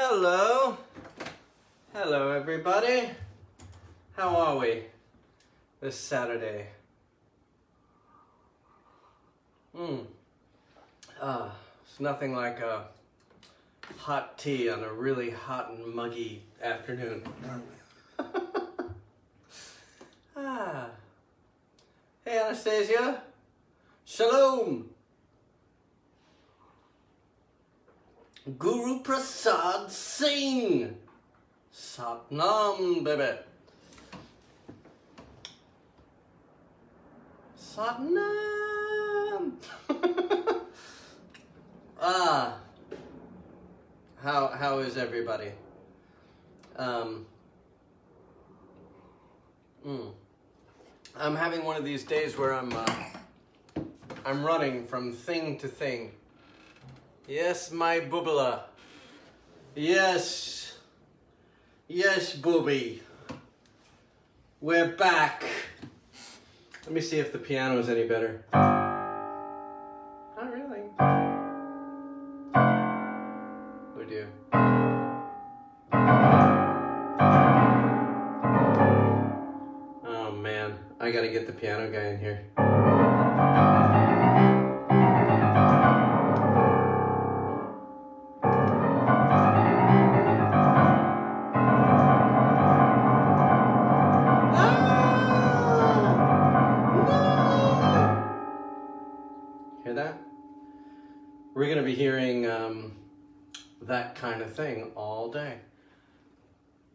Hello. Hello, everybody. How are we this Saturday? It's nothing like a hot tea on a really hot and muggy afternoon. Hey, Anastasia. Shalom. Guru Prasad Singh. Satnam, baby. Satnam. How is everybody? I'm having one of these days where I'm running from thing to thing. Yes, my boobala. Yes. Yes, booby. We're back. Let me see if the piano is any better. Not really. Oh dear. Oh man, I gotta get the piano guy in here. Hear that? We're going to be hearing that kind of thing all day.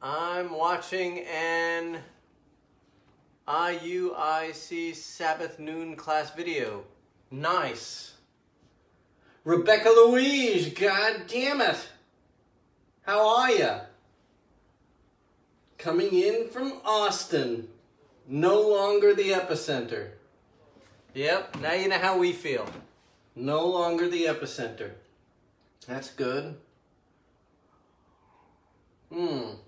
I'm watching an IUIC Sabbath noon class video. Nice. Rebecca Louise, god damn it. How are ya? Coming in from Austin. No longer the epicenter. Yep, now you know how we feel. No longer the epicenter. That's good. I'm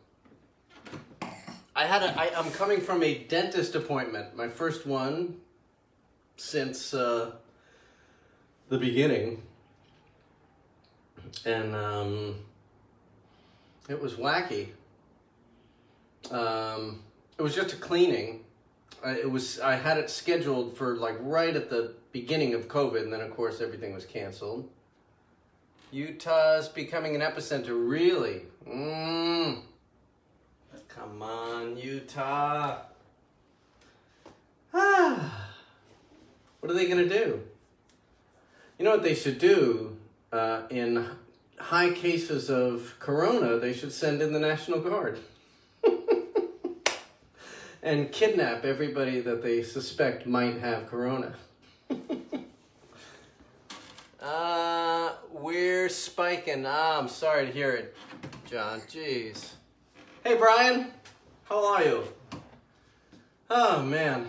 coming from a dentist appointment. My first one since the beginning. And it was wacky. It was just a cleaning. I had it scheduled for like right at the beginning of COVID, and then of course everything was canceled. Utah's becoming an epicenter, really? Come on, Utah. What are they gonna do? You know what they should do? In high cases of corona, they should send in the National Guard. And kidnap everybody that they suspect might have corona. We're spiking. I'm sorry to hear it, John. Jeez. Hey, Brian. How are you? Oh, man.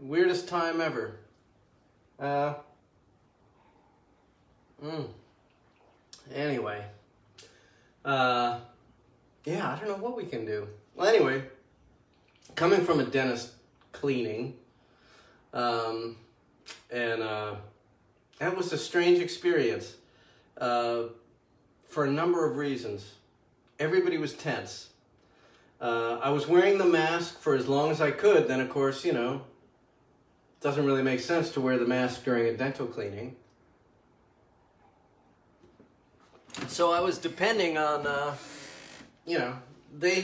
Weirdest time ever. Anyway. Yeah, I don't know what we can do. Well, anyway. Coming from a dentist cleaning, and that was a strange experience for a number of reasons. Everybody was tense. I was wearing the mask for as long as I could. Then, of course, you know, it doesn't really make sense to wear the mask during a dental cleaning. So I was depending on, you know, they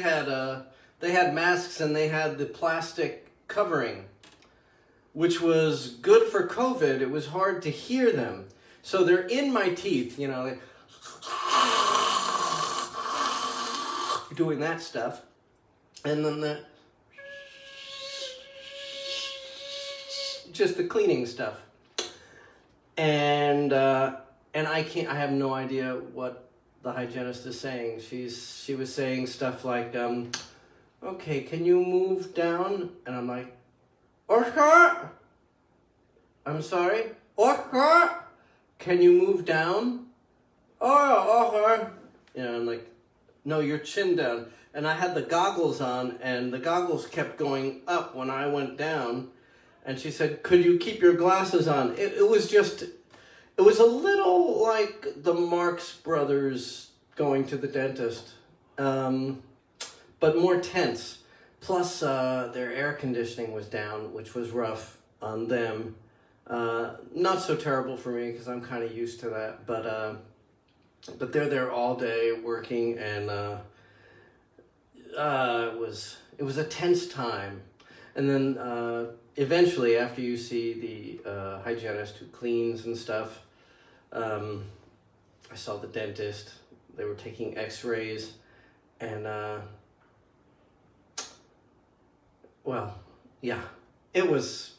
had masks and they had the plastic covering, which was good for COVID. It was hard to hear them. So they're in my teeth, you know, doing that stuff. And then just the cleaning stuff. And I have no idea what the hygienist is saying. She was saying stuff like, okay, can you move down? And I'm like, Oscar? I'm sorry? Oscar? Can you move down? Oh, Oscar. You know, I'm like, no, your chin down. And I had the goggles on, and the goggles kept going up when I went down. And she said, could you keep your glasses on? It was a little like the Marx Brothers going to the dentist, but more tense. Plus, their air conditioning was down, which was rough on them. Not so terrible for me because I'm kind of used to that. But they're there all day working, and it was a tense time. And then eventually, after you see the hygienist who cleans and stuff, I saw the dentist. They were taking X-rays, and well, yeah, it was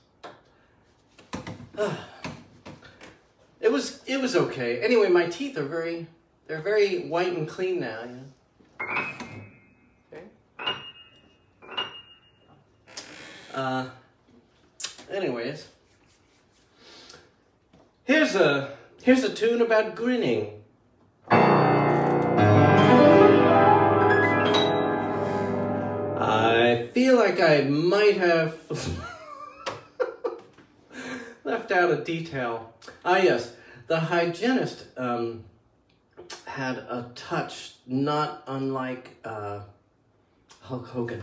okay. Anyway, my teeth are they're very white and clean now. You know? Okay. Anyways, here's a tune about grinning. I feel like I might have left out a detail. Ah, yes, the hygienist had a touch not unlike Hulk Hogan.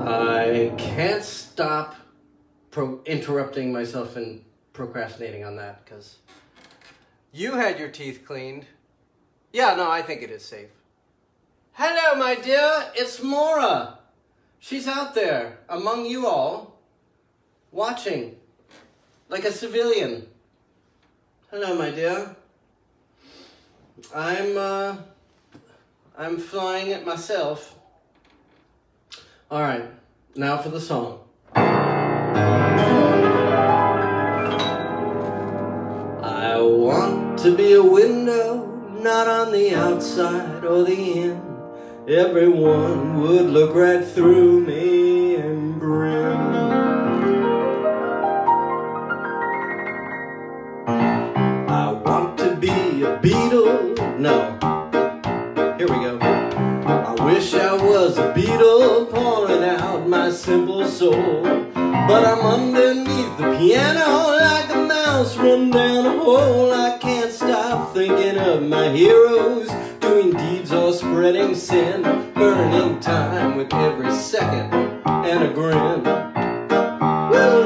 I can't stop interrupting myself and procrastinating on that because you had your teeth cleaned. Yeah, no, I think it is safe. Hello, my dear, it's Maura. She's out there among you all, watching like a civilian. Hello, my dear. I'm flying it myself. All right, now for the song. I want to be a window, not on the outside or the in. Everyone would look right through me and grin. I want to be a beetle. No, here we go. I wish I was a beetle pouring out my simple soul, but I'm underneath the piano like a mouse run down a hole. I can't stop thinking of my heroes, doing deeds or spreading sin, burning time with every second and a grin. Woo!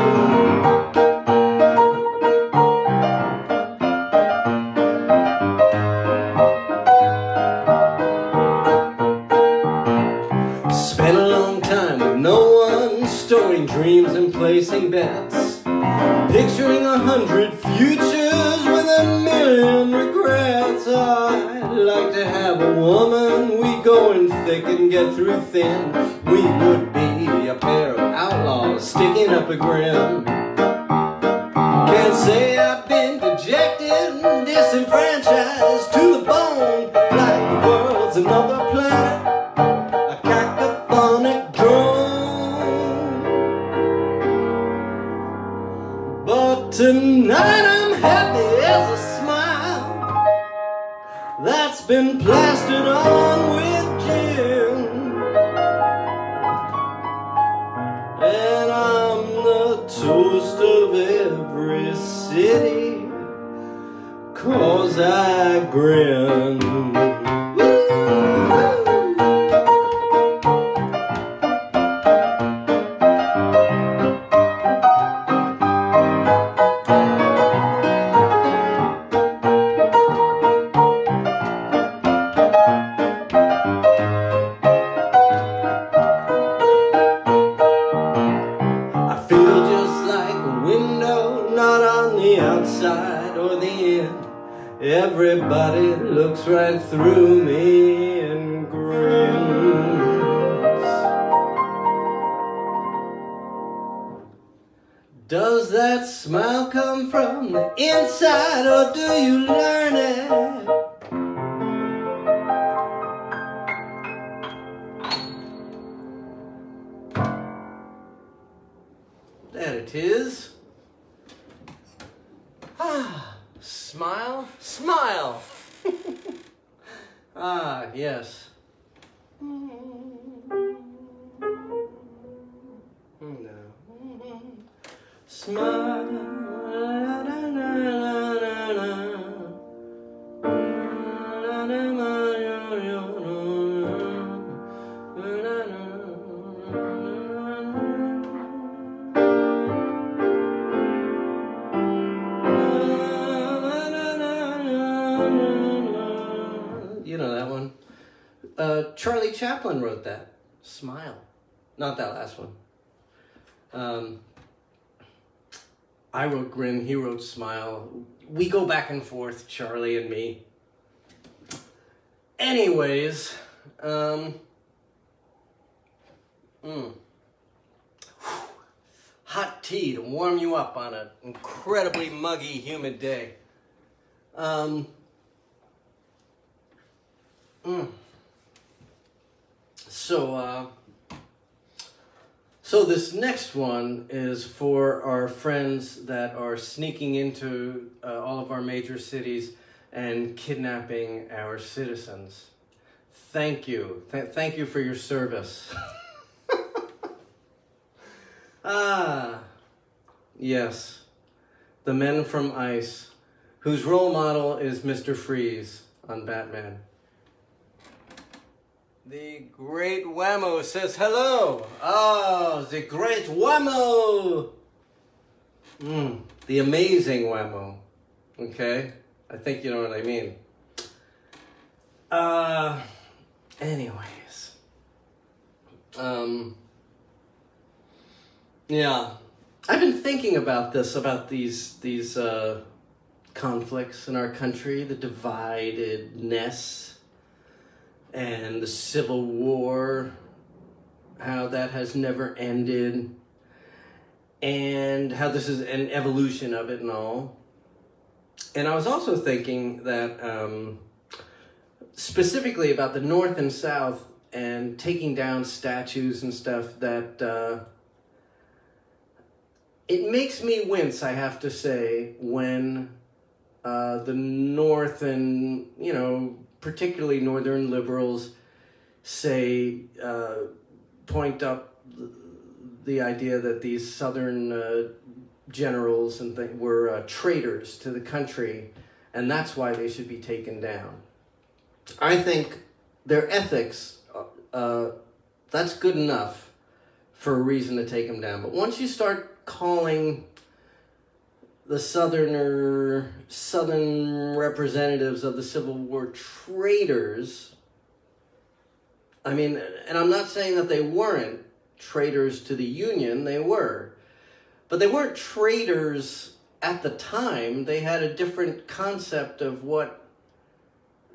Spent a long time with no one, storing dreams and placing bets, picturing 100 futures with a million regrets. I'd like to have a woman, we going thick and get through thin. We would be a pair of outlaws sticking up a grin. Can't say I've been dejected, disenfranchised to the bone, like the world's another planet, a cacophonic drone. But tonight I'm happy as a smile that's been plastered on with gin, and I'm the toast of every city 'cause I grin. Everybody looks right through me and grins. Does that smile come from the inside, or do you learn it? There it is. Smile, smile. Ah, yes. No. Smile. You know that one. Charlie Chaplin wrote that. Smile. Not that last one. I wrote Grin, he wrote Smile. We go back and forth, Charlie and me. Anyways, hot tea to warm you up on an incredibly muggy, humid day. So this next one is for our friends that are sneaking into all of our major cities and kidnapping our citizens. Thank you. Thank you for your service. Yes. The men from Ice, whose role model is Mr. Freeze on Batman. The great Whammo says hello. Oh, the great Whammo. The amazing Whammo. Okay? I think you know what I mean. Anyways. Yeah. I've been thinking about this, about these conflicts in our country, the dividedness and the Civil War, how that has never ended, and how this is an evolution of it and all. And I was also thinking that specifically about the North and South and taking down statues and stuff, that it makes me wince, I have to say, when the North and, you know, particularly Northern liberals say, point up the idea that these Southern generals and were traitors to the country, and that's why they should be taken down. I think their ethics, that's good enough for a reason to take them down. But once you start calling the Southern representatives of the Civil War traitors, I mean, and I'm not saying that they weren't traitors to the Union, they were. But they weren't traitors at the time. They had a different concept of what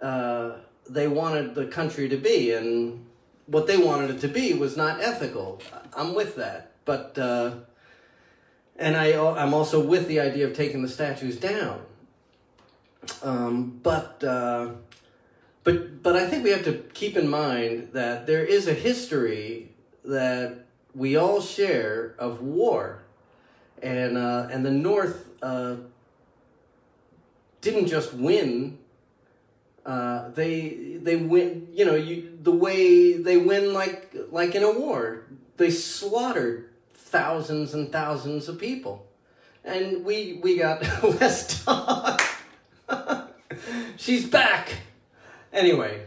they wanted the country to be, and what they wanted it to be was not ethical. I'm with that. But and I'm also with the idea of taking the statues down. But I think we have to keep in mind that there is a history that we all share of war, and the North didn't just win. They win. You know, the way they win, like in a war, they slaughtered thousands and thousands of people, and we got less talk. She's back. Anyway,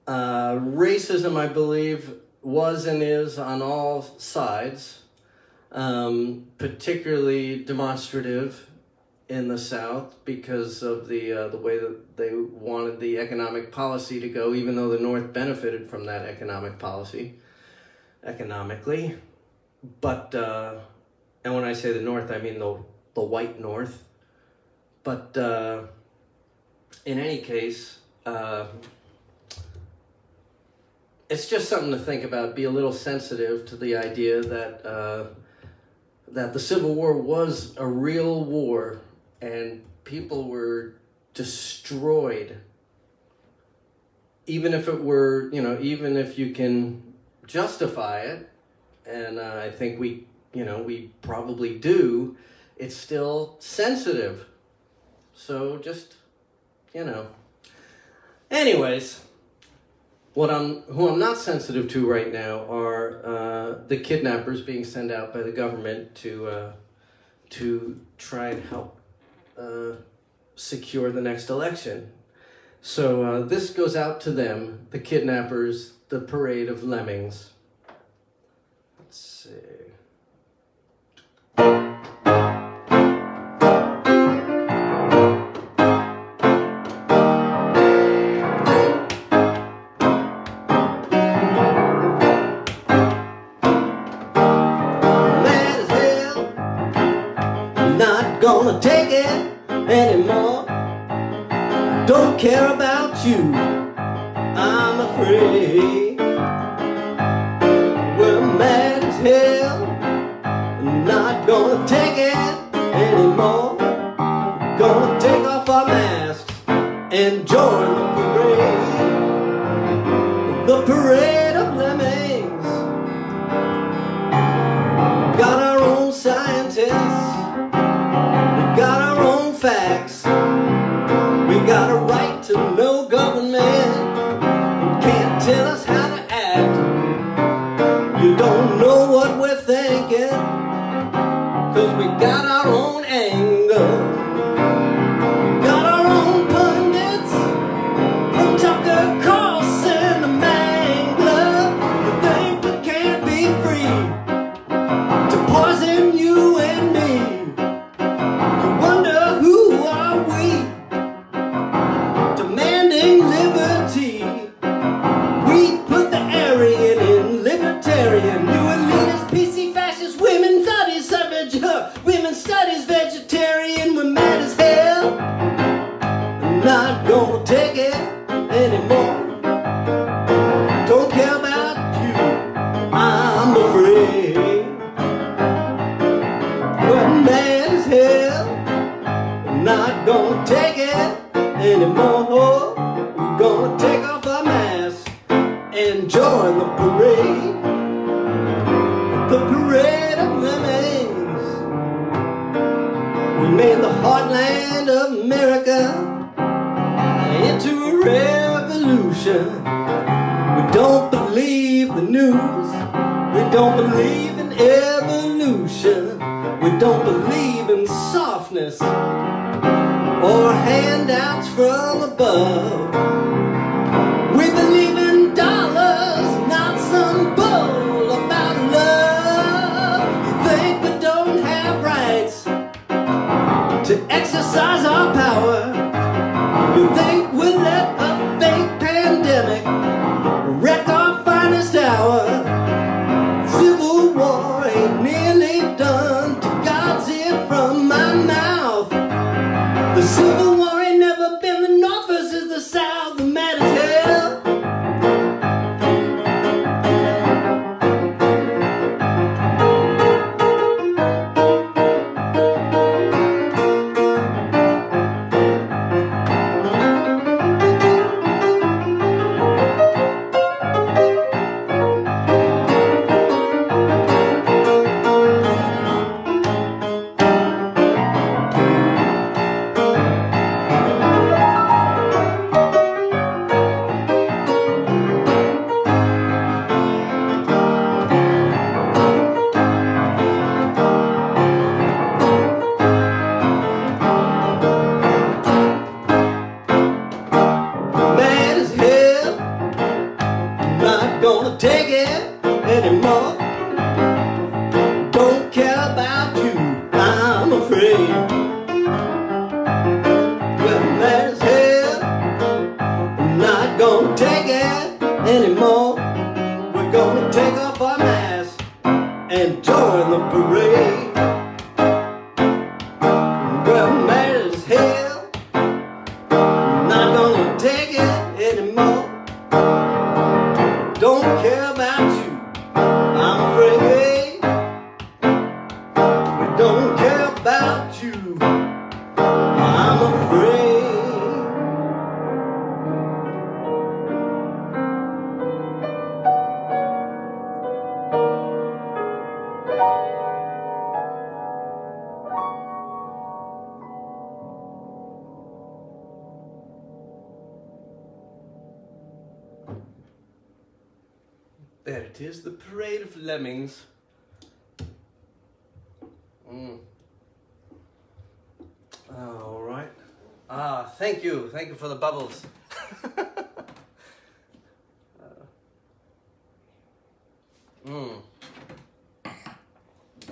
racism, I believe, was and is on all sides, particularly demonstrative in the South because of the way that they wanted the economic policy to go, even though the North benefited from that economic policy, economically. But, and when I say the North, I mean the white North. But in any case, it's just something to think about, be a little sensitive to the idea that that the Civil War was a real war, and people were destroyed. Even if it were, you know, even if you can justify it, and I think we probably do, it's still sensitive. So just, you know. Anyways, who I'm not sensitive to right now are the kidnappers being sent out by the government to try and help secure the next election. So this goes out to them, the kidnappers, the parade of lemmings. Let's see. gonna take it anymore. Don't care about you, I'm afraid. We're mad as hell, not gonna take it anymore. Gonna take off our masks and join the parade. The parade of lemmings. Got our own scientists, we got our own facts. We got a right to no government, you can't tell us how to act. You don't know what we're thinking, 'cause we got our own anger. We got our own pundits, from Tucker Carlson to Mangler. You think we can't be free to poison you and me? You wonder who are we, demanding liberty. We put the Aryan in libertarian. You elitist, PC, fascist, women studies suffrage, women studies vegetarian. We're mad as hell, not gonna take it anymore. Don't care about you, I'm afraid. We're mad as hell, not gonna take it anymore. We're gonna take off our masks and join the parade. The parade of lemmings. We made the heartland of America into a revolution. We don't believe the news, we don't believe in evolution, we don't believe in softness or handouts from above. We believe in dollars, not some bull about love. You think we don't have rights to exercise our power? You think we'll let a fake pandemic wreck our finest hour? Civil war ain't nearly done, to God's ear from my mouth. The Civil War ain't never been the North versus the South. The mad as hell. Gonna take it anymore. Don't care about you, I'm afraid. We're mad as hell, not gonna take it anymore. We're gonna take off our masks and join the parade. We're mad as hell, not gonna take it anymore. Don't care about you, I'm afraid. We don't care about you, I'm afraid. There it is, the parade of lemmings. All right. Thank you for the bubbles.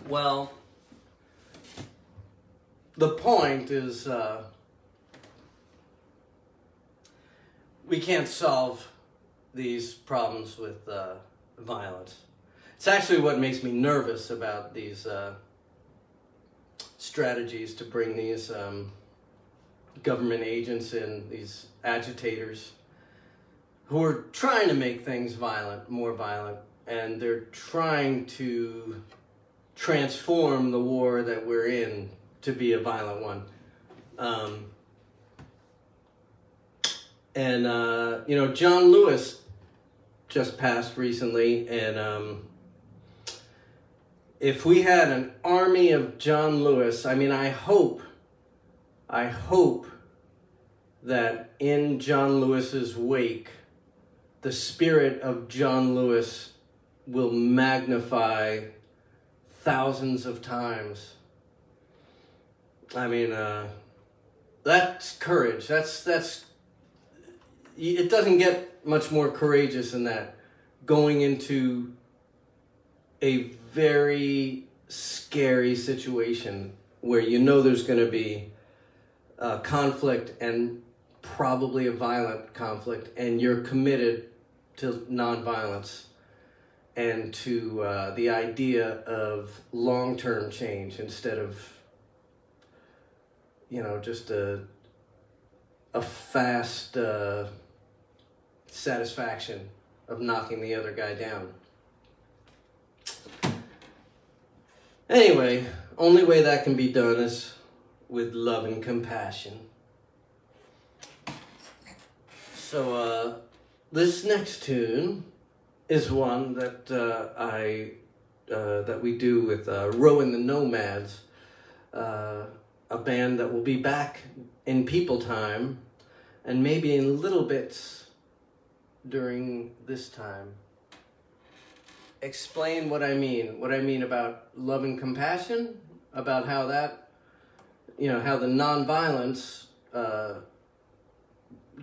Well, the point is, we can't solve these problems with violence. It's actually what makes me nervous about these strategies to bring these government agents in, these agitators, who are trying to make things violent, more violent, and they're trying to transform the war that we're in to be a violent one. You know, John Lewis just passed recently, and if we had an army of John Lewis, I mean, I hope that in John Lewis's wake, the spirit of John Lewis will magnify thousands of times. I mean, that's courage. That's it doesn't get much more courageous than that. Going into a very scary situation where you know there's going to be conflict, and probably a violent conflict, and you're committed to nonviolence and to the idea of long-term change instead of, you know, just a fast satisfaction of knocking the other guy down. Anyway, only way that can be done is with love and compassion. So this next tune is one that that we do with Row and the Nomads, a band that will be back in People Time, and maybe in little bits during this time. Explain what I mean. What I mean about love and compassion, about how that, you know, how the nonviolence,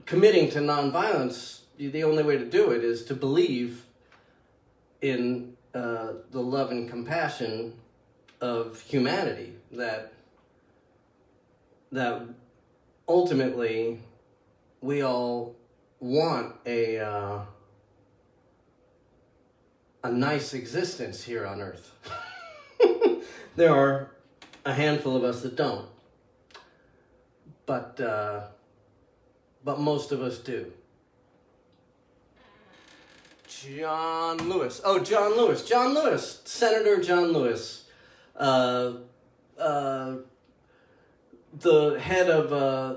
committing to nonviolence, the only way to do it is to believe in the love and compassion of humanity, that ultimately we all want a nice existence here on Earth. There are a handful of us that don't, but most of us do. John Lewis. Oh, John Lewis. John Lewis. Senator John Lewis. The head of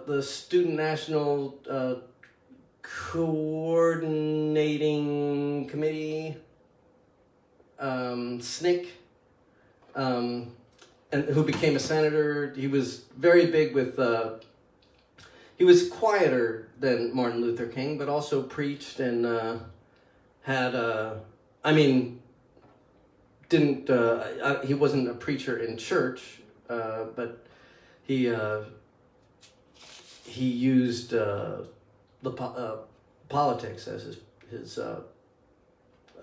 the Student National Coordinating Committee, SNCC, and who became a senator. He was very big with, he was quieter than Martin Luther King, but also preached and had, I mean, didn't, he wasn't a preacher in church, but he used the politics as his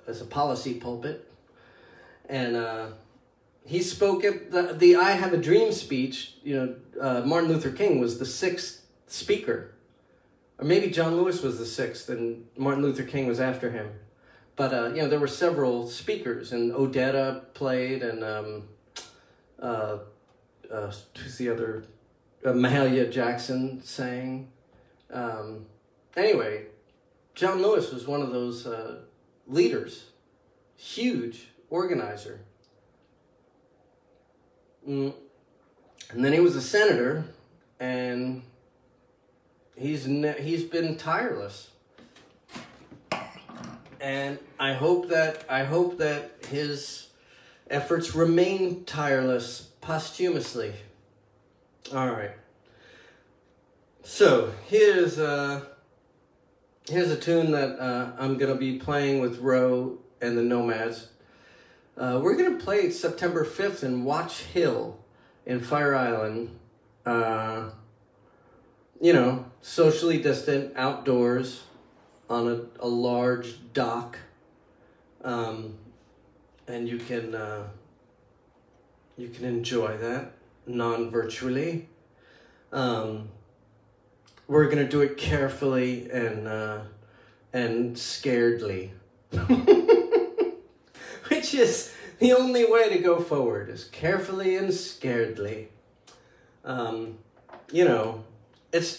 as a policy pulpit, and he spoke at the "I Have a Dream" speech. You know, Martin Luther King was the 6th speaker, or maybe John Lewis was the 6th, and Martin Luther King was after him. But you know, there were several speakers, and Odetta played, and who's the other? Mahalia Jackson sang. Anyway, John Lewis was one of those leaders, huge organizer. And then he was a senator, and he's been tireless. And I hope that his efforts remain tireless posthumously. All right. So here's a tune that I'm gonna be playing with Roe and the Nomads. We're gonna play it September 5th in Watch Hill in Fire Island. You know, socially distant, outdoors, on a large dock, and you can enjoy that non-virtually. We're gonna do it carefully and scaredly, which is the only way to go forward, is carefully and scaredly. You know, it's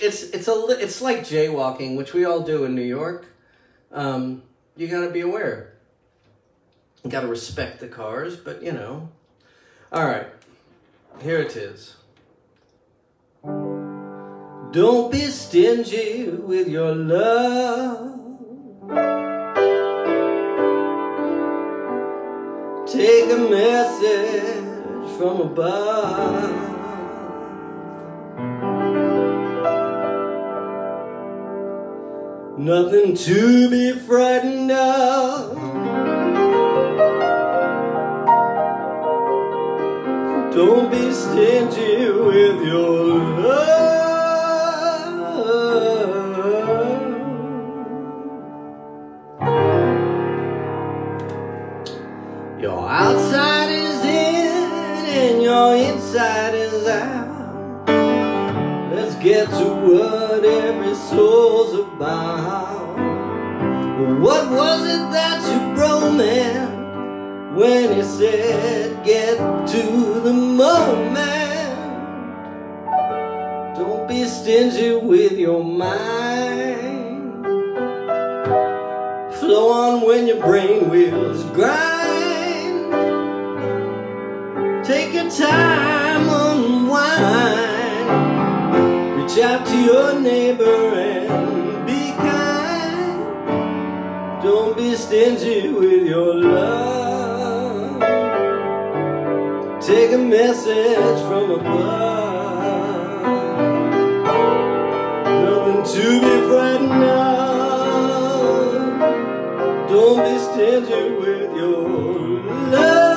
like jaywalking, which we all do in New York. You gotta be aware. You gotta respect the cars, but you know. All right, here it is. Don't be stingy with your love. Take a message from above. Nothing to be frightened of. Don't be stingy with your love. Your outside is in and your inside is out. Let's get to what every soul's about. What was it that you bromeant when you said get to the moment? Don't be stingy with your mind. Flow on when your brain wheels grind. Take your time, unwind. Reach out to your neighbor and be kind. Don't be stingy with your love. Take a message from above. Nothing to be frightened of. Don't be stingy with your love.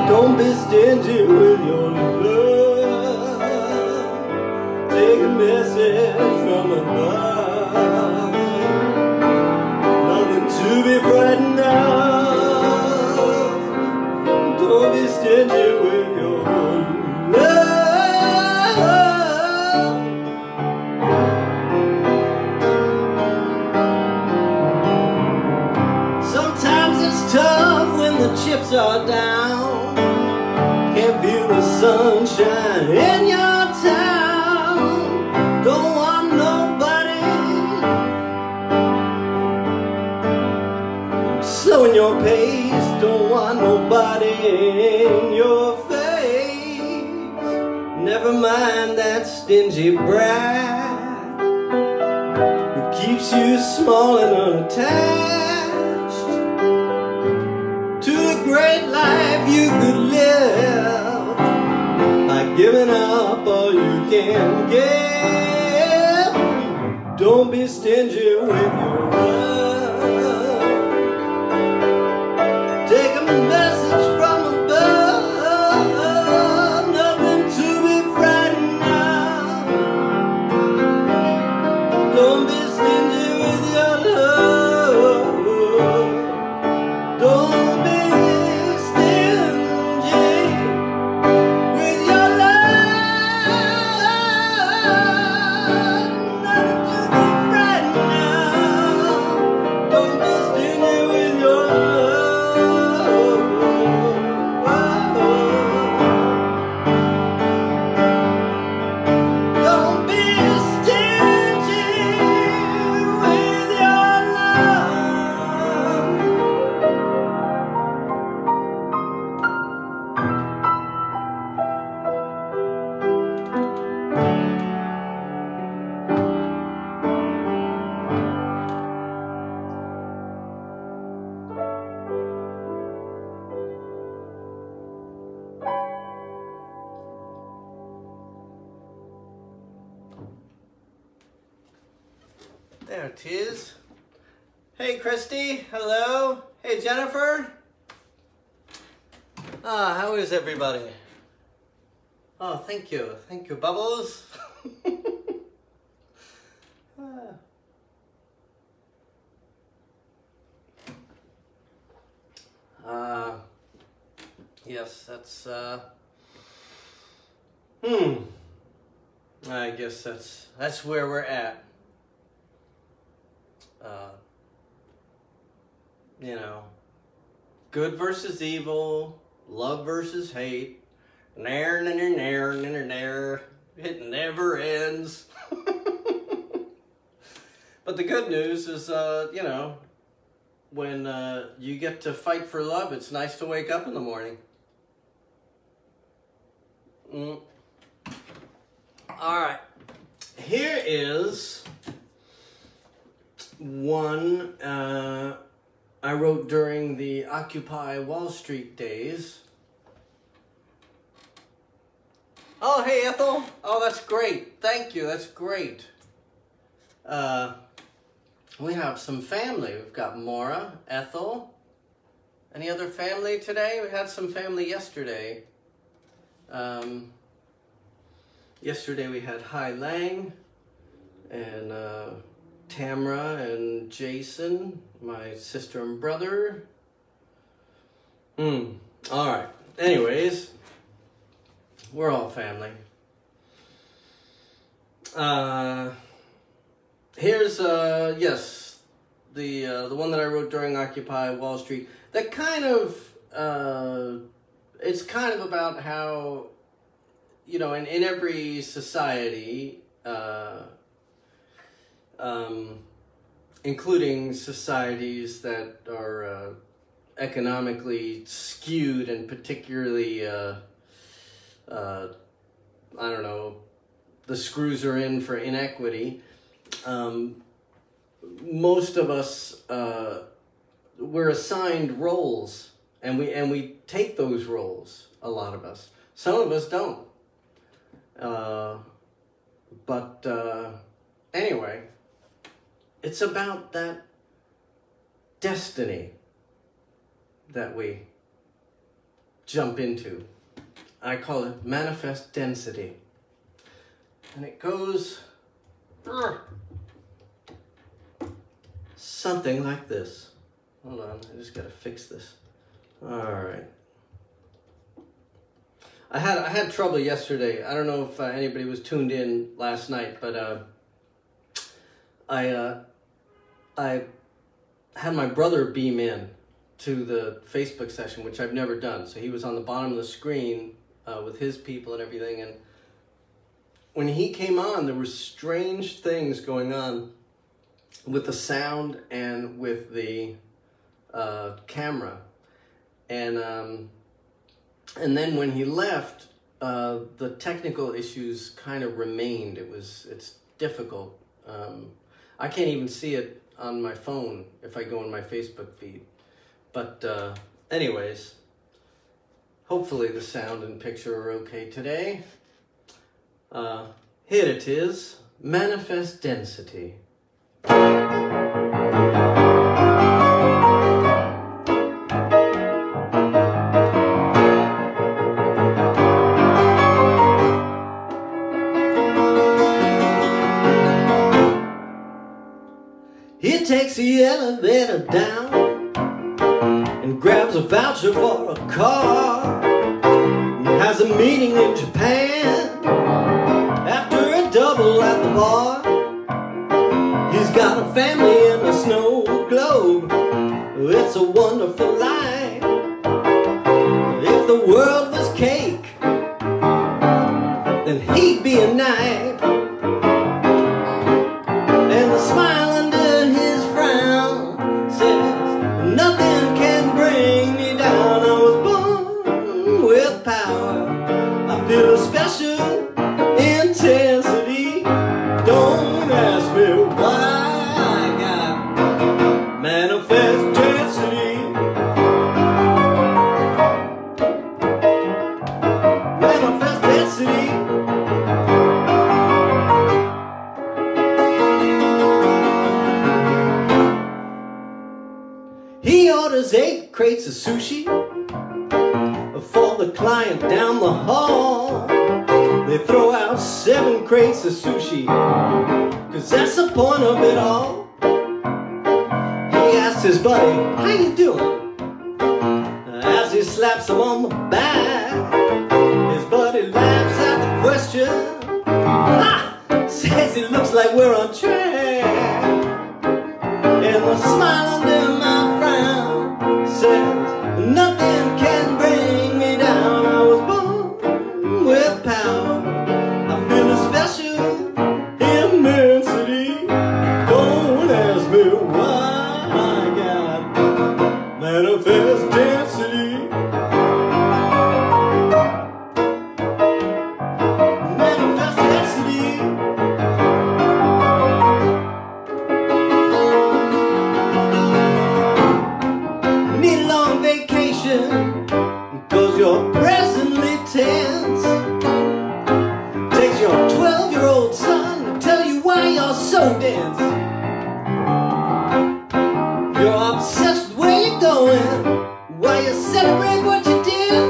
Don't be stingy with your love. Take a message from above. Nothing to be frightened of. Don't be stingy with your love. Sometimes it's tough when the chips are down. Can't feel the sunshine in your town. Don't want nobody slowing your pace. Don't want nobody in your face. Never mind that stingy brat who keeps you small and unattached to the great life you could live. Giving up all you can give. Don't be stingy with your love. Take a message from above. Nothing to be frightened of. Don't be stingy with your love. Don't be There it is. Hey, Christy. Hello. Hey, Jennifer. How is everybody? Oh, thank you. Thank you, Bubbles. Yes, that's, I guess that's where we're at. You know, good versus evil, love versus hate, nair, nair, nair, nair, nair, it never ends. But the good news is, you know, when you get to fight for love, it's nice to wake up in the morning. All right, here is one I wrote during the Occupy Wall Street days. Oh, hey, Ethel. Oh, that's great. Thank you. That's great. We have some family. We've got Maura, Ethel. Any other family today? We had some family yesterday. Yesterday we had Hai Lang and Tamra and Jason, my sister and brother. All right. Anyways, we're all family. Here's yes, the one that I wrote during Occupy Wall Street. That kind of it's kind of about how, you know, in every society, including societies that are economically skewed and particularly, I don't know, the screws are in for inequity. Most of us, we're assigned roles, and we take those roles, a lot of us. Some of us don't. But anyway, it's about that destiny that we jump into. I call it manifest density. And it goes something like this. Hold on, I just gotta fix this. All right. I had trouble yesterday. I don't know if anybody was tuned in last night, but I had my brother beam in to the Facebook session, which I've never done. So he was on the bottom of the screen with his people and everything. And when he came on, there were strange things going on with the sound and with the camera. And then when he left, the technical issues kind of remained. It's difficult. I can't even see it on my phone if I go on my Facebook feed. But anyways, hopefully the sound and picture are okay today. Here it is, manifest density. He takes the elevator down and grabs a voucher for a car. He has a meeting in Japan after a double at the bar. He's got a family in a snow globe. It's a wonderful life. If the world was cake, then he'd be a knife. And the smile under his frown says, nothing can bring me down. I was born with power. I feel a special intensity. Don't ask me why. I got manifest density. sushi for the client down the hall. They throw out 7 crates of sushi, 'cause that's the point of it all. He asks his buddy, "How you doing?" As he slaps him on the back, his buddy laughs at the question. Ha! Says it looks like we're on track. And the smile under my frown says, "Nothing can bring me down. I was born with power. I feel a special immensity. Don't ask me why I got manifest density." Manifest density. Need a long vacation, 'cause you're presently tense. Takes your 12-year-old son to tell you why you're so dense. You're obsessed with where you're going, why you celebrate what you did.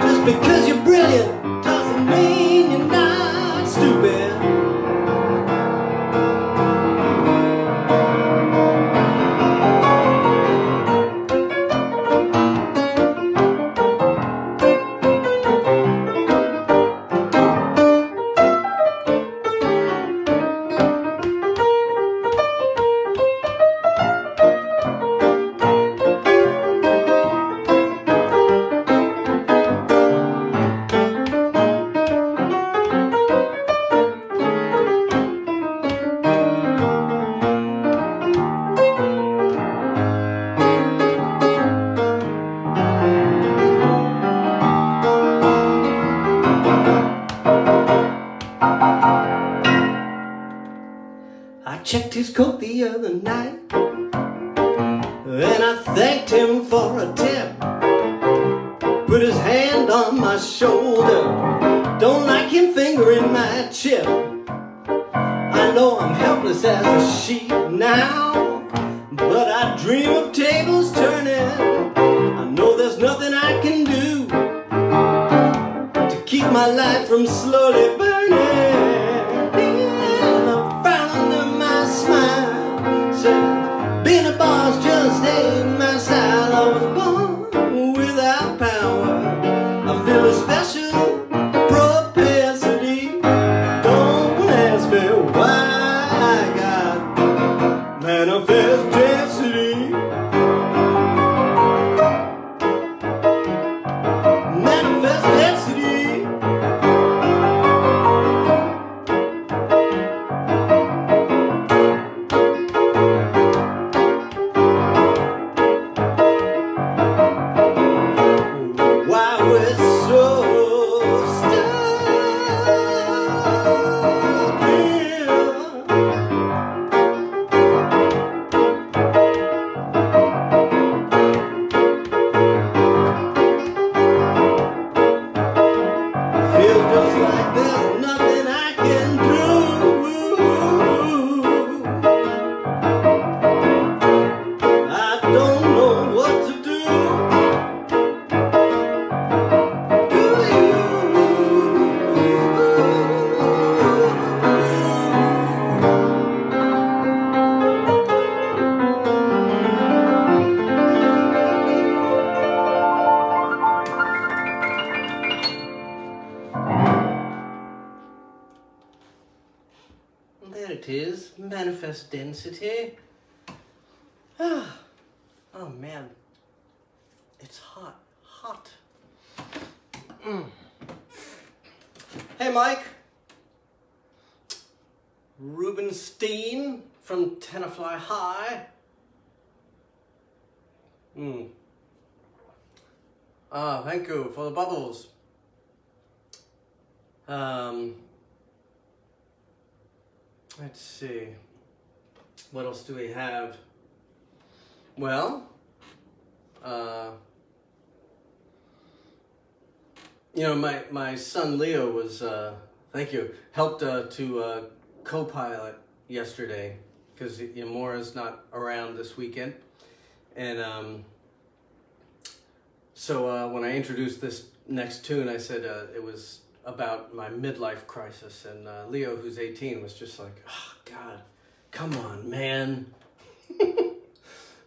Just because you're brilliant doesn't mean you're not stupid. I checked his coat the other night, and I thanked him for a tip. Put his hand on my shoulder, don't like him fingering my chip. I know I'm helpless as a sheep now, but I dream of tables turning. I know there's nothing I can do to keep my life from slowly burning. Being a boss just ain't my style. I was born without power. I feel a special propensity. Don't ask me why I got manifest density. Manifest density. There it is, manifest density. Oh man, it's hot, hot. Hey Mike, Rubenstein from Tenafly High. Thank you for the bubbles. Let's see, what else do we have? Well, you know, my son Leo was, thank you, helped to co-pilot yesterday, because Maura's not around this weekend. And so when I introduced this next tune, I said it was about my midlife crisis, and Leo, who's 18, was just like, oh, God, come on, man.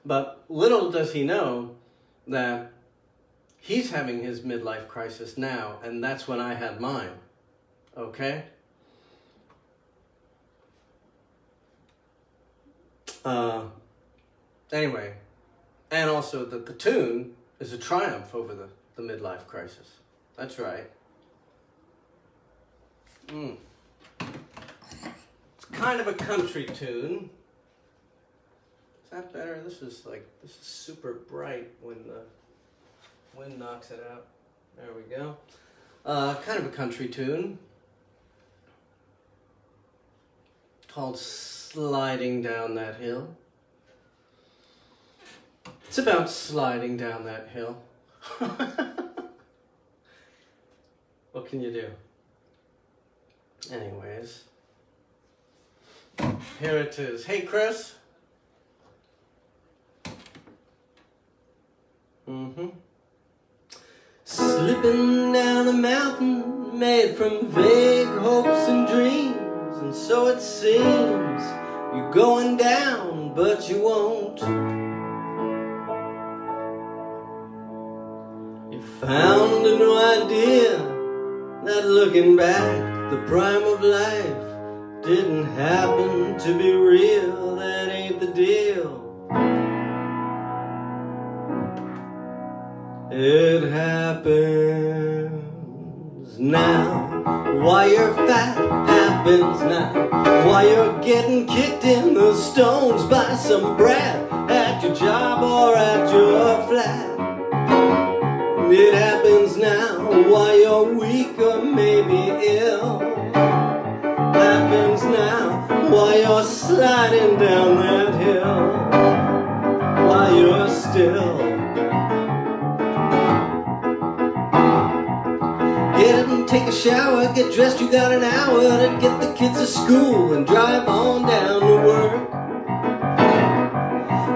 But little does he know that he's having his midlife crisis now, and that's when I had mine, okay? Anyway, and also the tune is a triumph over the midlife crisis. That's right. It's kind of a country tune. Is that better? This is super bright when the wind knocks it out. There we go. Kind of a country tune called Sliding Down That Hill. It's about sliding down that hill. What can you do? Anyways, here it is. Hey, Chris. Slipping down a mountain made from vague hopes and dreams, and so it seems you're going down, but you won't. You found a new idea that looking back, the prime of life didn't happen to be real. That ain't the deal. It happens now. Why you're fat happens now. Why you're getting kicked in the stones by some brat at your job or at your flat. It happens now. Why you're weak or maybe ill. Happens now. Why you're sliding down that hill. Why you're still. Get up and take a shower, get dressed, you got an hour to get the kids to school and drive on down to work.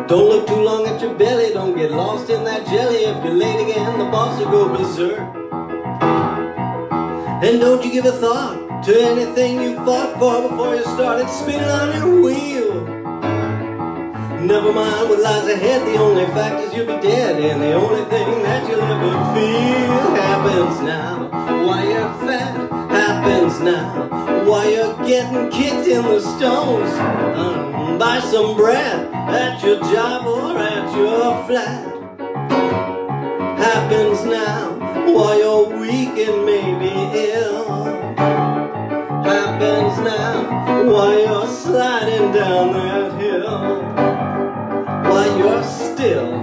Don't look too long at your belly, don't get lost in that jelly. If you're late again, the boss will go berserk. And don't you give a thought to anything you fought for before you started spinning on your wheel. Never mind what lies ahead, the only fact is you'll be dead, and the only thing that you'll ever feel happens now. Why you're fat happens now. Why you're getting kicked in the stones by some brat at your job or at your flat. Happens now. Why you're weak and maybe ill. Happens now. Why you're sliding down that hill. Why you're still.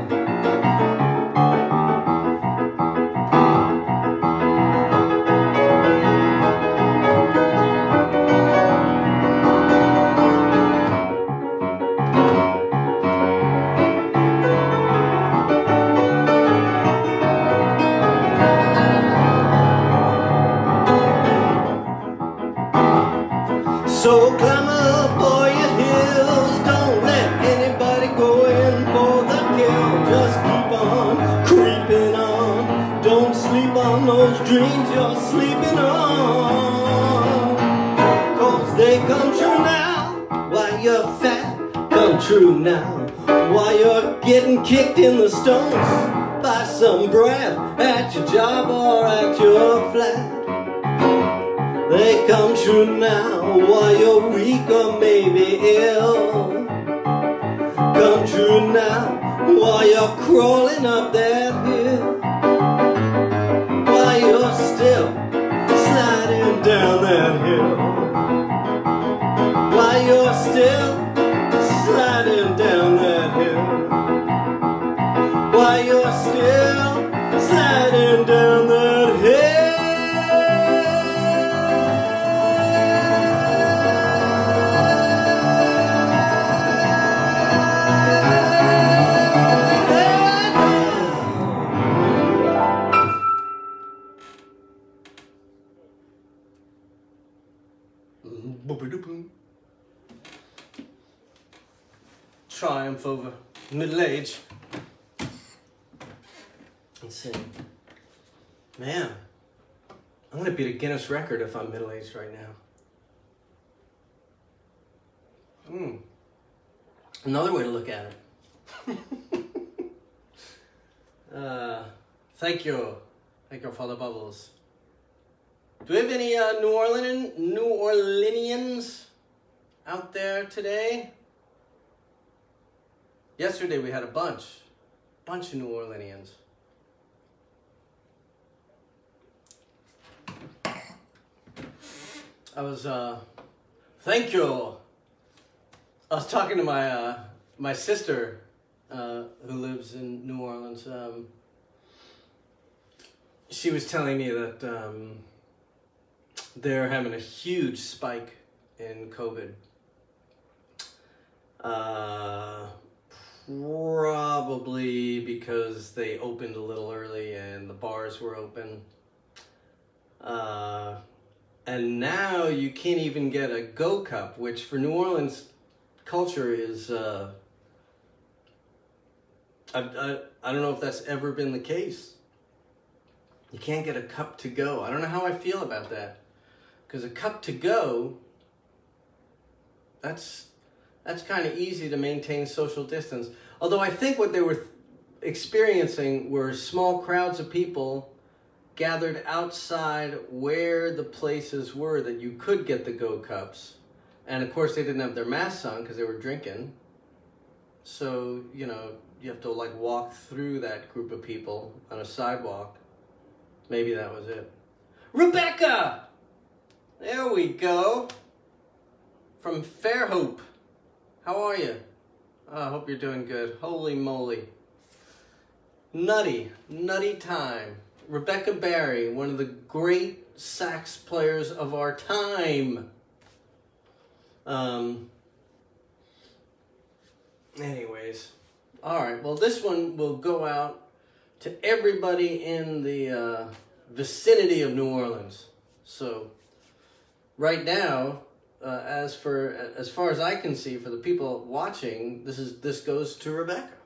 So climb up all your hills, don't let anybody go in for the kill. Just keep on creeping on, don't sleep on those dreams you're sleeping on. Cause they come true now, while you're fat, come true now. While you're getting kicked in the stones by some brat at your job or at your flat. They come true now, while you're weak or maybe ill. Come true now, while you're crawling up that hill. While you're still sliding down that hill. While you're still sliding down that hill. While you're still sliding down that hill. Triumph over middle age. Let's see. Man, I'm going to beat a Guinness record if I'm middle-aged right now. Another way to look at it. Thank you. Thank you for the bubbles. Do we have any New Orleanians out there today? Yesterday we had a bunch of New Orleanians. I was, thank you. I was talking to my sister, who lives in New Orleans. She was telling me that they're having a huge spike in COVID. Probably because they opened a little early and the bars were open. And now you can't even get a Go Cup, which for New Orleans culture is, I don't know if that's ever been the case. You can't get a cup to go. I don't know how I feel about that. Because a cup to go, that's kind of easy to maintain social distance. Although I think what they were experiencing were small crowds of people gathered outside where the places were that you could get the Go Cups. And of course they didn't have their masks on because they were drinking. So, you know, you have to like walk through that group of people on a sidewalk. Maybe that was it. Rebecca! There we go. From Fairhope. How are you? I hope you're doing good. Holy moly. Nutty time. Rebecca Barry, one of the great sax players of our time. Anyways. Alright, well this one will go out to everybody in the vicinity of New Orleans. So, right now, as far as I can see, for the people watching, this goes to Rebecca.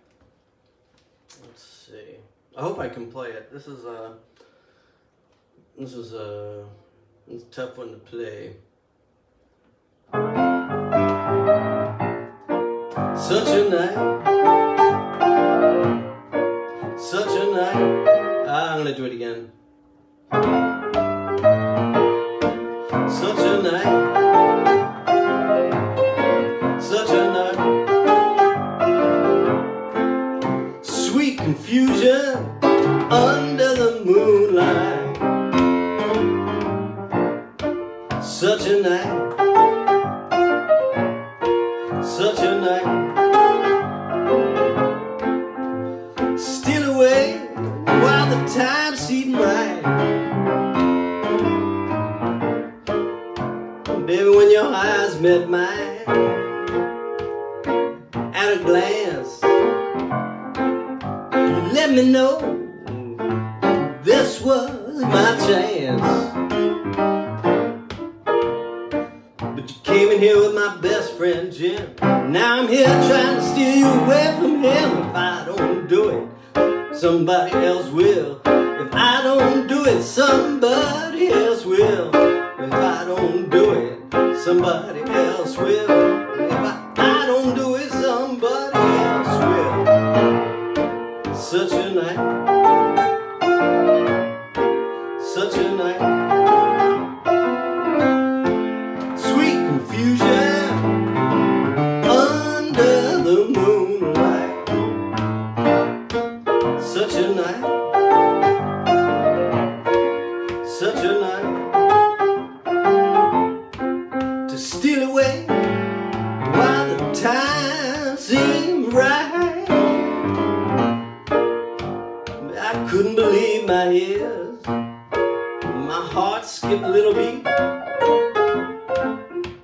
Let's see. I hope I can play it. This is a tough one to play. Such a night. Such a night. I'm gonna do it again. Such a night. Such a night. Sweet confusion under the moonlight. Such a night. Such a night. Steal away while the time seemed right. Baby, when your eyes met mine, at a glance, you let me know this was my chance. But you came in here with my best friend Jim. Now I'm here trying to steal you away from him. If I don't do it, somebody else will. If I don't do it, somebody else will. If I don't do it, somebody else will. If I don't do it, somebody else will. Such a night. Such a night. Sweet confusion under the moonlight. Such a night. Such a night. To steal away while the time seemed right. I couldn't believe my ears. My heart skipped a little beat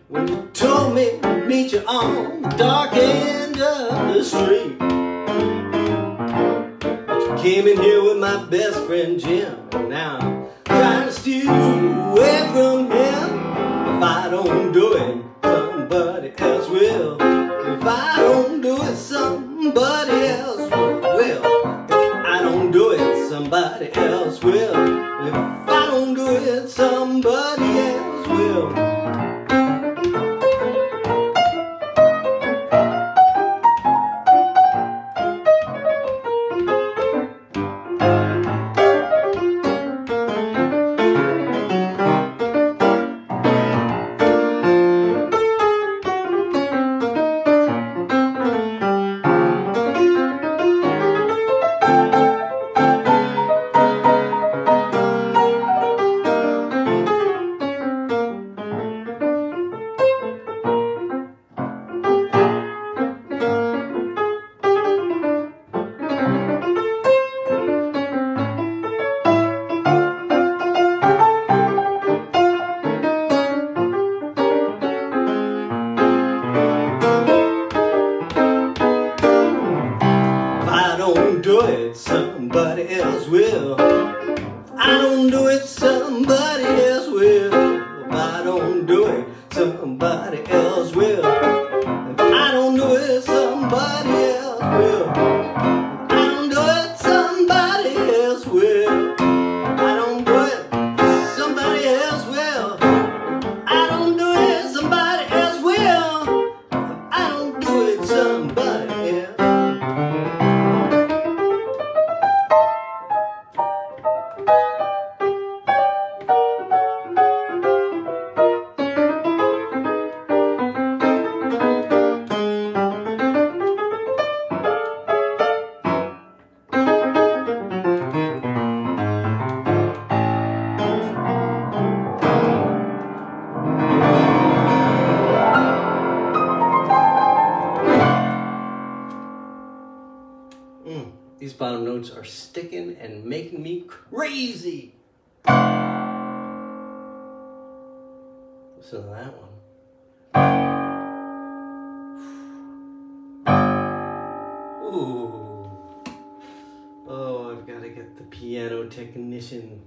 when you told me to meet you on the dark end of the street. But you came in here with my best friend Jim. Now I'm trying to steal you away from him. If I don't do it, somebody else will. If I don't do it, somebody else will. If I don't do it, somebody somebody else will. If I don't do it, somebody else will. Somebody else will. I don't do it, somebody else will. If I don't do it, somebody else will. If I don't do it, somebody else will. If I don't do it, somebody else will. I don't do it, somebody else will. I don't do it, somebody else will. I don't do it, somebody else. These bottom notes are sticking and making me crazy. Listen to that one. Ooh. Oh, I've got to get the piano technician.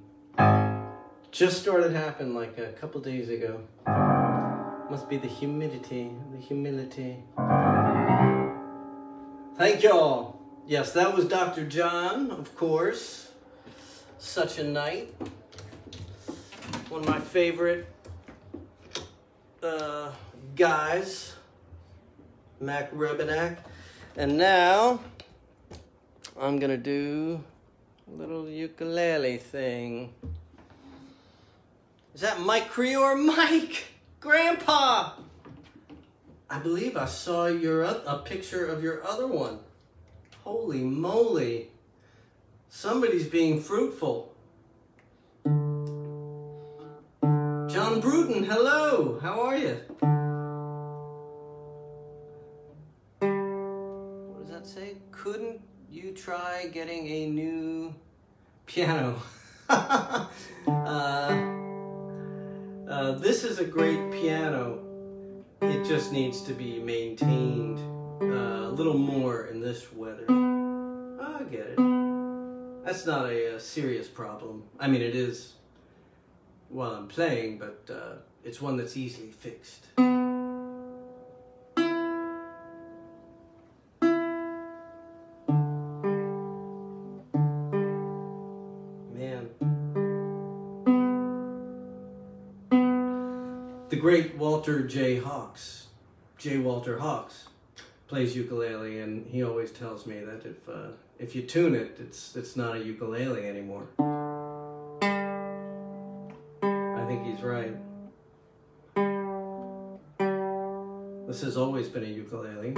Just started happening like a couple days ago. Must be the humidity, the humility. Thank y'all. Yes, that was Dr. John, of course. Such a Night. One of my favorite guys, Mac Rubenak. And now, I'm gonna do a little ukulele thing. Is that Mike Cree or Mike? Grandpa! I believe I saw a picture of your other one. Holy moly. Somebody's being fruitful. John Bruton, hello. How are you? What does that say? Couldn't you try getting a new piano? This is a great piano. It just needs to be maintained a little more in this weather. I get it. That's not a serious problem. I mean, it is while I'm playing, but it's one that's easily fixed. Man. The great Walter J. Walter Hawks, plays ukulele, and he always tells me that if you tune it, it's not a ukulele anymore. I think he's right. This has always been a ukulele.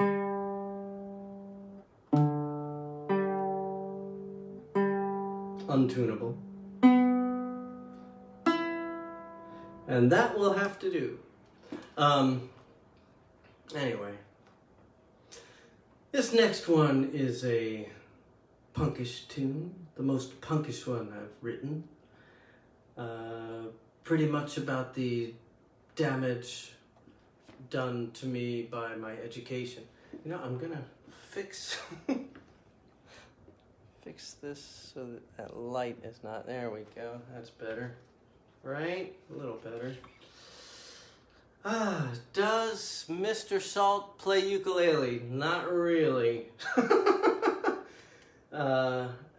Untunable. And that will have to do. Anyway. This next one is a punkish tune. The most punkish one I've written. Pretty much about the damage done to me by my education. You know, I'm gonna fix this so that light is not, there we go, that's better, right? A little better. Does Mr. Salt play ukulele? Not really.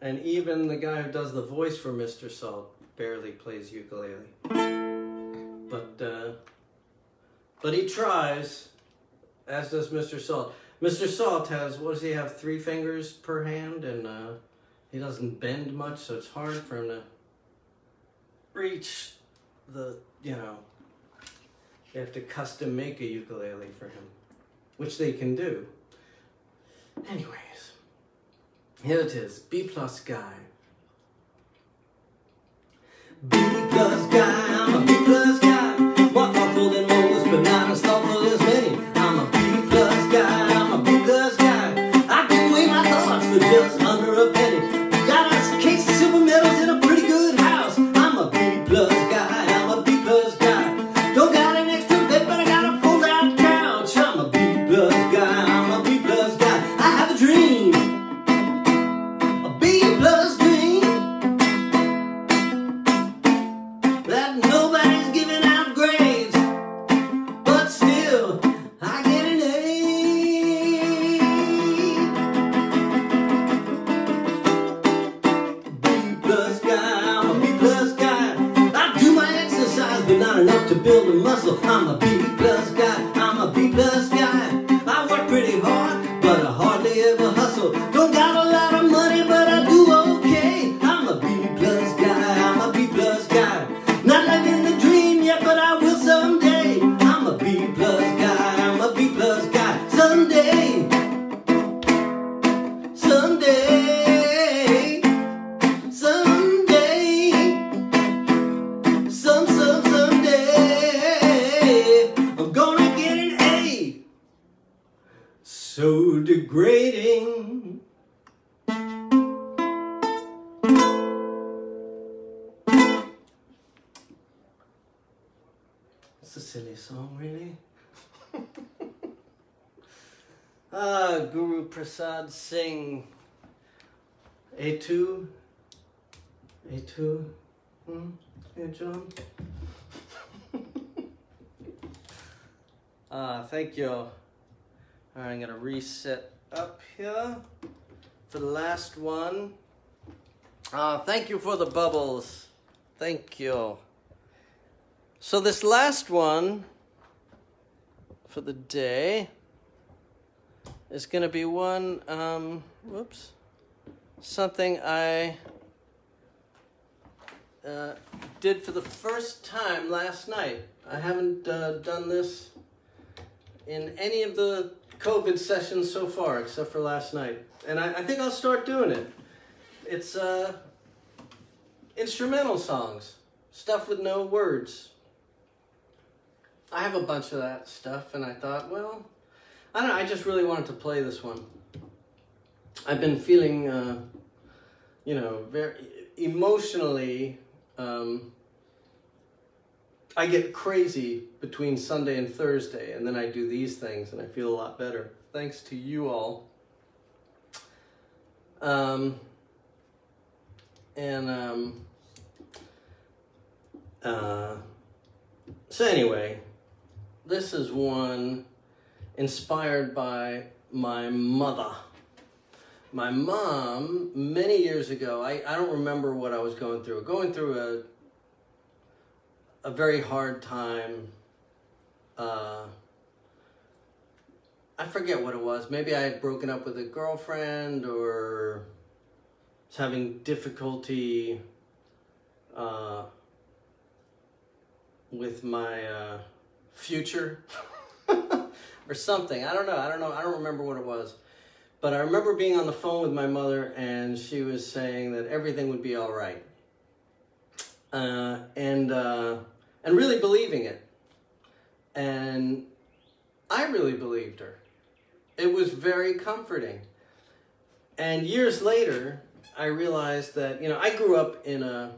And even the guy who does the voice for Mr. Salt barely plays ukulele. But he tries, as does Mr. Salt. Mr. Salt has, what does he have, 3 fingers per hand, and he doesn't bend much, so it's hard for him to reach the, you know, they have to custom make a ukulele for him, which they can do. Anyways, here it is, B-plus guy. B-plus guy, I'm a B-plus guy. More thoughtful than most, but not as thoughtful as many. I'm a B-plus guy, I'm a B-plus guy. I give away my thoughts for just under a penny. Got a case of silver medals in a pretty good house. I'm a B-plus guy, I'm a B-plus guy. Don't got an extra bed, but I got a fold-out couch. I'm a B-plus guy, I'm a B-plus guy. I have a dream, a B-plus dream, that nobody's giving out grades, but still I get an A. B-plus guy, I'm a B-plus guy. I do my exercise, but not enough to build a muscle. I'm a B-plus guy, I'm a B-plus guy. I work pretty hard, but I hardly ever hustle. Don't got a lot of money, but I do okay. I'm a B-plus guy, I'm a B-plus guy. Not living the dream yet, but I will someday. I'm a B-plus guy, I'm a B-plus guy. Someday, someday, someday, someday, I'm gonna get an A. So degrading. It's a silly song, really. Guru Prasad Singh. A2? A2? Yeah, John? Thank you. Alright, I'm gonna reset up here for the last one. Thank you for the bubbles. Thank you. So this last one for the day is going to be one, something I did for the first time last night. I haven't done this in any of the COVID sessions so far, except for last night. And I think I'll start doing it. It's instrumental songs, stuff with no words. I have a bunch of that stuff, and I thought, well, I don't know, I just really wanted to play this one. I've been feeling, you know, very emotionally, I get crazy between Sunday and Thursday, and then I do these things, and I feel a lot better. Thanks to you all. So anyway, this is one inspired by my mother. My mom, many years ago, I don't remember what I was going through. A very hard time. I forget what it was. Maybe I had broken up with a girlfriend, or was having difficulty with my future or something. I don't know. I don't remember what it was. But I remember being on the phone with my mother, and she was saying that everything would be all right. And really believing it. And I really believed her. It was very comforting. And years later, I realized that, you know, I grew up in a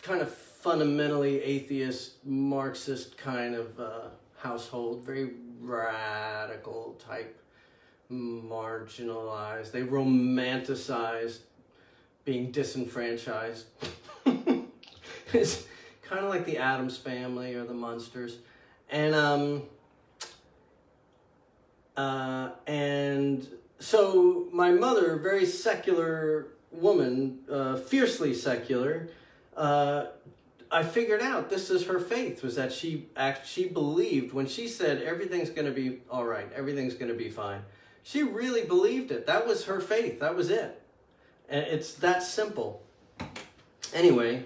kind of fundamentally atheist, Marxist kind of household, very radical type, marginalized. They romanticized being disenfranchised. It's kind of like the Addams Family or the Munsters. And so my mother, very secular woman, fiercely secular, I figured out this is her faith, was that she believed when she said everything's going to be all right, everything's going to be fine. She really believed it. That was her faith. That was it. And it's that simple. Anyway,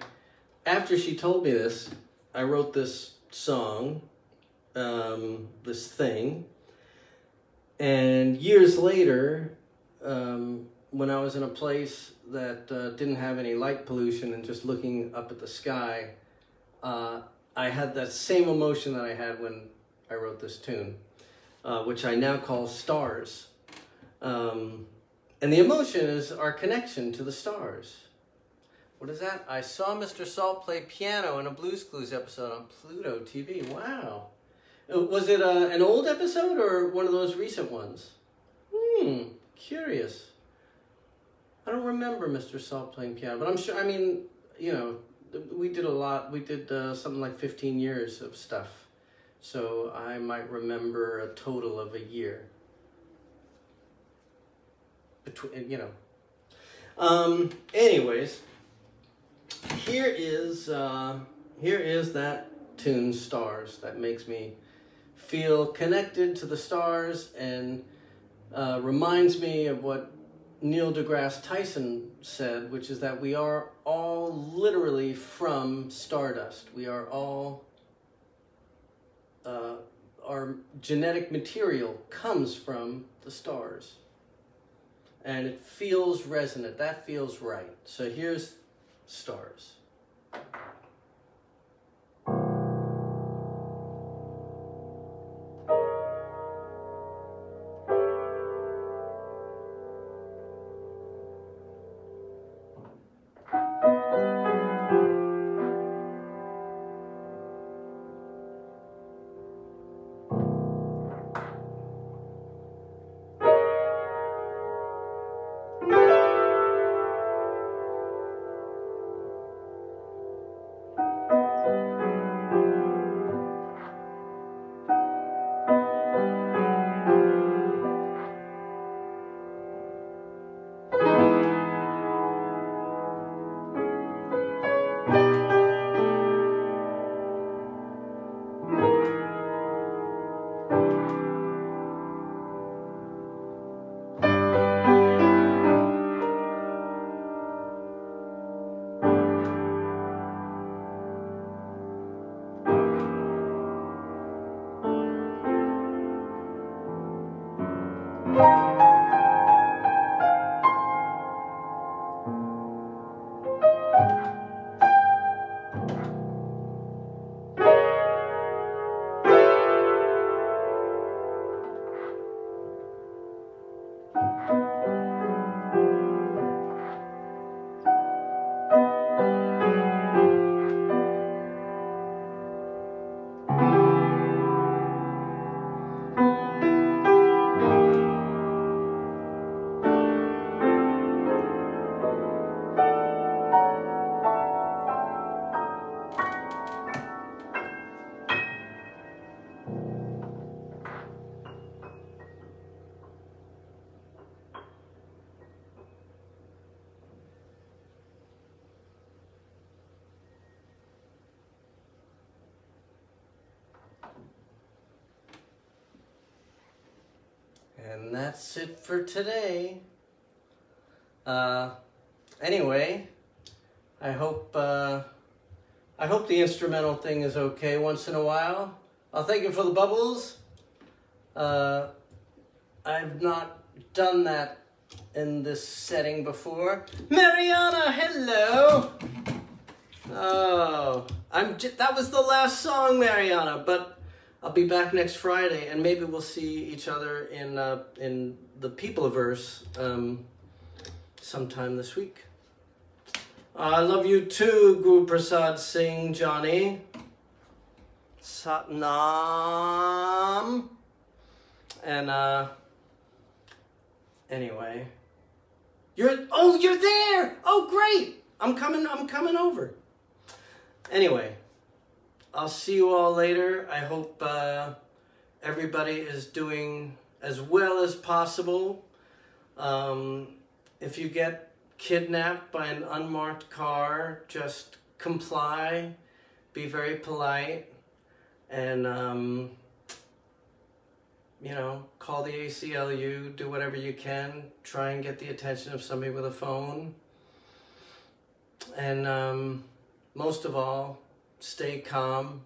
after she told me this, I wrote this song, this thing. And years later, when I was in a place that didn't have any light pollution and just looking up at the sky, I had that same emotion that I had when I wrote this tune, which I now call Stars. And the emotion is our connection to the stars. What is that? I saw Mr. Salt play piano in a Blues Clues episode on Pluto TV. Wow. Was it an old episode or one of those recent ones? Curious. I don't remember Mr. Salt playing piano, but I'm sure, I mean, you know, we did a lot. We did something like 15 years of stuff. So I might remember a total of a year. Between, you know. Anyways, here is that tune, Stars, that makes me feel connected to the stars and reminds me of what Neil deGrasse Tyson said, which is that we are all literally from stardust. We are all, our genetic material comes from the stars. And it feels resonant. That feels right. So here's Stars. And that's it for today. Anyway, I hope the instrumental thing is okay once in a while. I'll thank you for the bubbles. I've not done that in this setting before. Mariana, hello. Oh, that was the last song, Mariana, but I'll be back next Friday, and maybe we'll see each other in the Peopleverse sometime this week. I love you too, Guru Prasad Singh, Johnny. Satnam. And anyway, you're there. Oh, great. I'm coming over. Anyway, I'll see you all later. I hope everybody is doing as well as possible. If you get kidnapped by an unmarked car, just comply, be very polite, and you know, call the ACLU, do whatever you can, try and get the attention of somebody with a phone, and most of all, stay calm,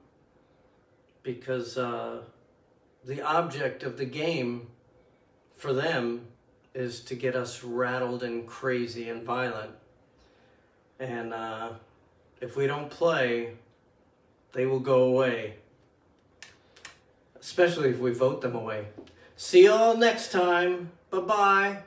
because the object of the game for them is to get us rattled and crazy and violent. And if we don't play, they will go away. Especially if we vote them away. See you all next time. Bye-bye.